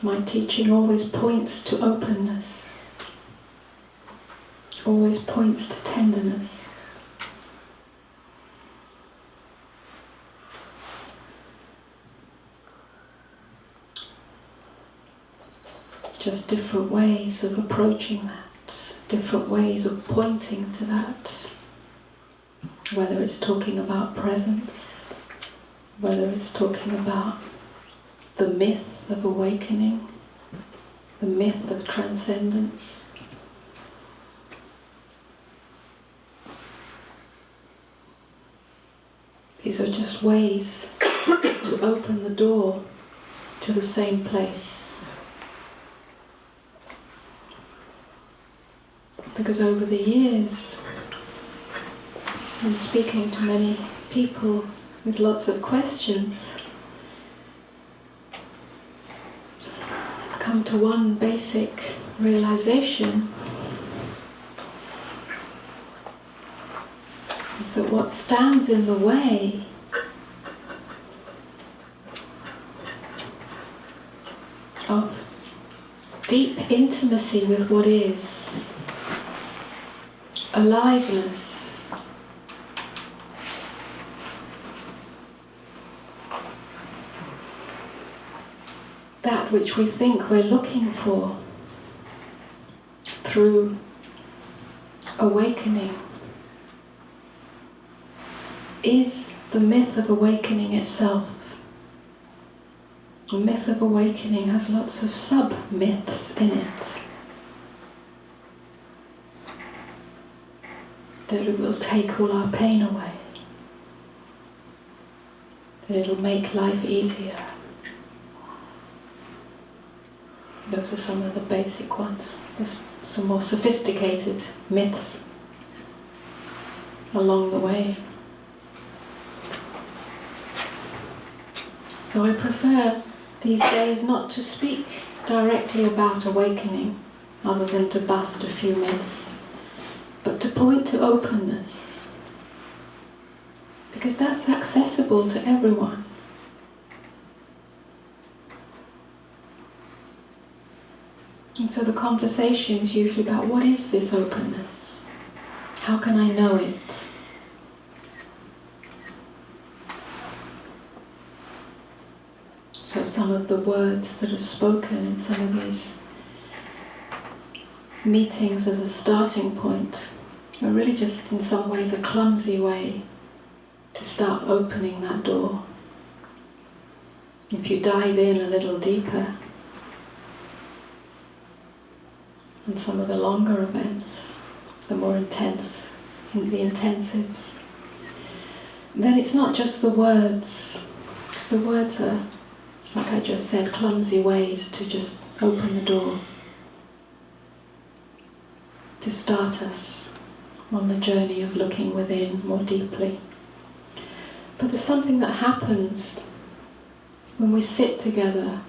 My teaching always points to openness, always points to tenderness. Just different ways of approaching that, different ways of pointing to that. Whether it's talking about presence, whether it's talking about the myth of awakening, the myth of transcendence. These are just ways to open the door to the same place. Because over the years, and speaking to many people with lots of questions, I've come to one basic realization, is that what stands in the way of deep intimacy with what is, aliveness, that which we think we're looking for through awakening, is the myth of awakening itself. The myth of awakening has lots of sub-myths in it. That it will take all our pain away. That it'll make life easier. Those are some of the basic ones. There's some more sophisticated myths along the way. So I prefer these days not to speak directly about awakening, other than to bust a few myths, but to point to openness, because that's accessible to everyone. And so the conversation is usually about, what is this openness? How can I know it? So some of the words that are spoken in some of these meetings as a starting point are really just in some ways a clumsy way to start opening that door. If you dive in a little deeper, and some of the longer events, the more intense, the intensives, then it's not just the words, because the words are, like I just said, clumsy ways to just open the door, to start us on the journey of looking within more deeply. But there's something that happens when we sit together,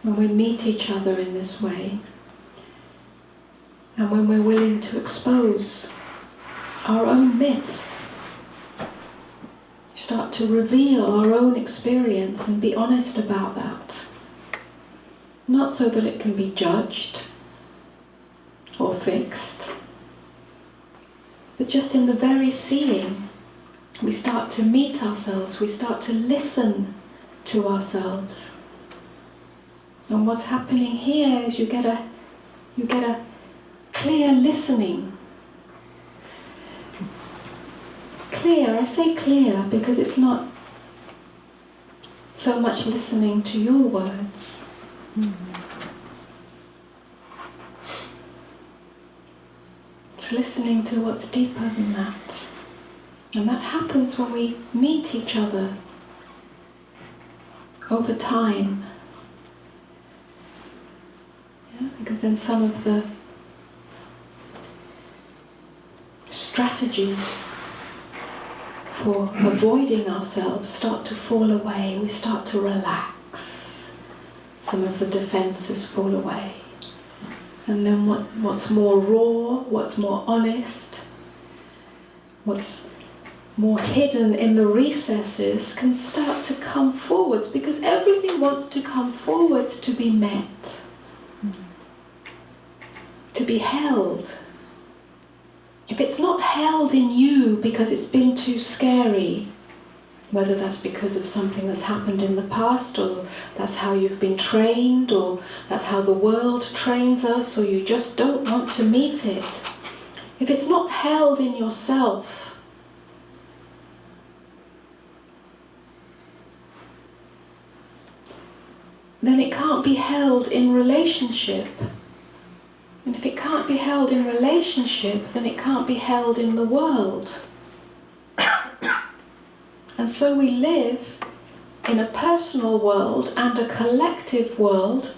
when we meet each other in this way, and when we're willing to expose our own myths, start to reveal our own experience and be honest about that. Not so that it can be judged or fixed, but just in the very seeing, we start to meet ourselves, we start to listen to ourselves. And what's happening here is you get a clear listening. Clear, I say clear because it's not so much listening to your words. It's listening to what's deeper than that. And that happens when we meet each other over time. Yeah, because then some of the strategies for avoiding ourselves start to fall away. We start to relax. Some of the defenses fall away. And then what's more raw, what's more honest, what's more hidden in the recesses can start to come forwards, because everything wants to come forwards to be met, to be held. If it's not held in you because it's been too scary, whether that's because of something that's happened in the past, or that's how you've been trained, or that's how the world trains us, or you just don't want to meet it. If it's not held in yourself, then it can't be held in relationship. And if it can't be held in relationship, then it can't be held in the world. And so we live in a personal world and a collective world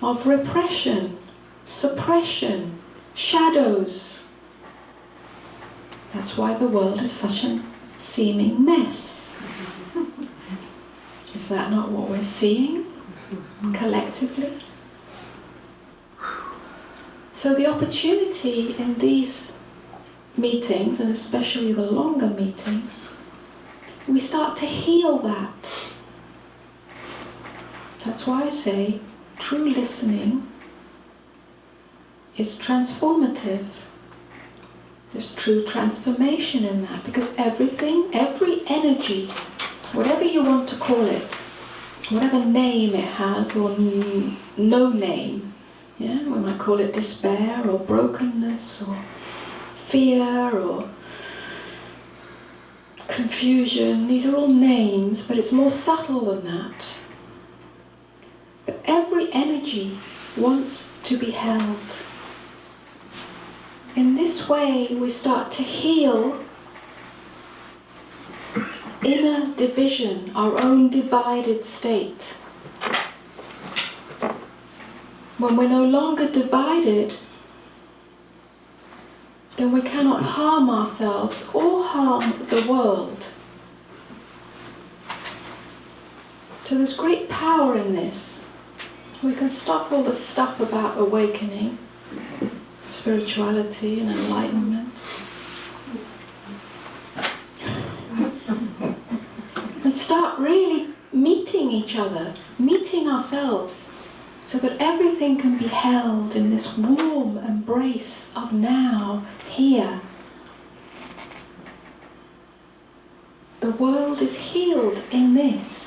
of repression, suppression, shadows. That's why the world is such a seeming mess. Is that not what we're seeing collectively? So the opportunity in these meetings, and especially the longer meetings, we start to heal that. That's why I say true listening is transformative. There's true transformation in that, because everything, every energy, whatever you want to call it, whatever name it has or no name, yeah, we might call it despair or brokenness or fear or confusion. These are all names, but it's more subtle than that. But every energy wants to be held. In this way, we start to heal inner division, our own divided state. When we're no longer divided, then we cannot harm ourselves or harm the world. So there's great power in this. We can stop all the stuff about awakening, spirituality and enlightenment, and start really meeting each other, meeting ourselves, so that everything can be held in this warm embrace of now, here. The world is healed in this.